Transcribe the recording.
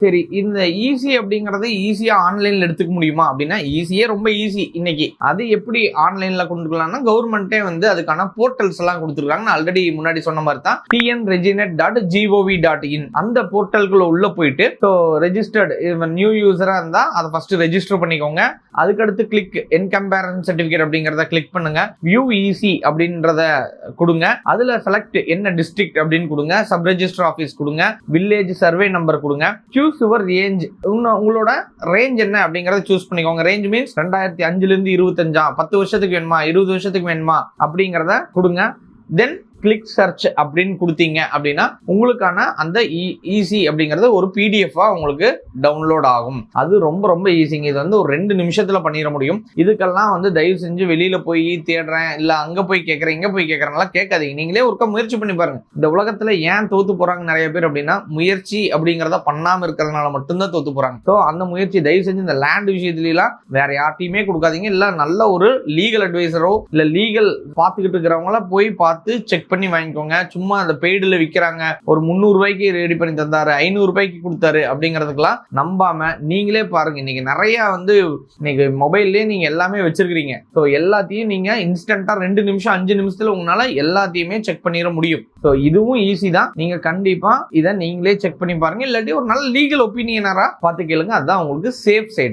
சரி, இந்த ஈஸி அப்படிங்கறது ஈஸியா ஆன்லைன்ல எடுத்துக்க முடியுமா அப்படின்னா, ஈஸியே ரொம்ப ஈஸி இன்னைக்கு. அது எப்படி ஆன்லைன்ல கொண்டுக்கலாம்னா, கவர்மெண்டே வந்து அதுக்கான போர்ட்டல்ஸ் எல்லாம் கொடுத்துருக்காங்க. நான் ஆல்ரெடி முன்னாடி சொன்ன மாதிரி தான் tnreginet.gov.in அந்த போர்ட்டல்குள்ள உள்ள போயிட்டு, ஸோ ரெஜிஸ்டர்டு நியூ யூசரா இருந்தா அதை ஃபர்ஸ்ட் ரெஜிஸ்டர் பண்ணிக்கோங்க. அதுக்கடுத்து கிளிக் என்கம்பேரன் சர்டிபிகேட் அப்படிங்கறத கிளிக் பண்ணுங்க. வியூ ஈஸி அப்படின்றத கொடுங்க. அதுல செலக்ட் என்ன டிஸ்ட்ரிக்ட் அப்படின்னு கொடுங்க. சப் ரெஜிஸ்டர் ஆஃபீஸ் கொடுங்க. வில்லேஜ் சர்வே நம்பர் கொடுங்க. Choose your range. உங்களோட ரேஞ்ச் என்ன அப்படிங்கறத சூஸ் பண்ணிக்கோங்க. ரேஞ்ச் மீன்ஸ் 2005 இருந்து 25, 10 வருஷத்துக்கு வேணுமா, 20 வருஷத்துக்கு வேணுமா அப்படிங்கறத கொடுங்க. தென் கிளிக் சர்ச் அப்படின்னு கொடுத்தீங்க அப்படின்னா உங்களுக்கான அந்த ஈஸி அப்படிங்கிறது ஒரு பிடிஎஃபா உங்களுக்கு டவுன்லோட் ஆகும். அது ரொம்ப ரொம்ப ஈஸிங்க. இது வந்து ஒரு 2 நிமிஷத்துல பண்ணிட முடியும். இதுக்கெல்லாம் வந்து தயவு செஞ்சு வெளியில போய் தேடுறேன், இல்ல அங்க போய் கேட்கறேன், இங்க போய் கேட்கறேன்லாம் கேட்காதீங்க. நீங்களே ஒருக்கா முயற்சி பண்ணி பாருங்க. இந்த உலகத்துல ஏன் தோத்து போறாங்க நிறைய பேர் அப்படின்னா, முயற்சி அப்படிங்கறத பண்ணாம இருக்கிறதுனால மட்டும்தான் தோத்து போறாங்க. ஸோ அந்த முயற்சி தயவு செஞ்சு இந்த லேண்ட் விஷயத்துலாம் வேற யார்ட்டையுமே கொடுக்காதீங்க. இல்ல நல்ல ஒரு லீகல் அட்வைசரோ இல்ல லீகல் பார்த்துக்கிட்டு இருக்கிறவங்கள போய் பார்த்து செக் பண்ணி வாங்கிக்கோங்க. சும்மா அந்த பெய்டுல விற்கிறாங்க, ஒரு 300 ரூபாய்க்கு ரெடி பண்ணி தந்தாரு, 500 ரூபாய்க்கு கொடுத்தாரு அப்படிங்கிறதுக்கெல்லாம் நம்பாம நீங்களே பாருங்க. இன்னைக்கு நிறைய வந்து இன்னைக்கு மொபைல்லே நீங்க எல்லாமே வச்சிருக்கீங்க. ஸோ எல்லாத்தையும் நீங்க இன்ஸ்டன்டா 2 நிமிஷம் 5 நிமிஷத்துல உங்களால எல்லாத்தையுமே செக் பண்ணிட முடியும். ஸோ இதுவும் ஈஸி தான். நீங்க கண்டிப்பா இதை நீங்களே செக் பண்ணி பாருங்க. இல்லாட்டி ஒரு நல்ல லீகல் ஒப்பீனியனரா பார்த்து கேளுங்க. அதுதான் உங்களுக்கு சேஃப் சைடு.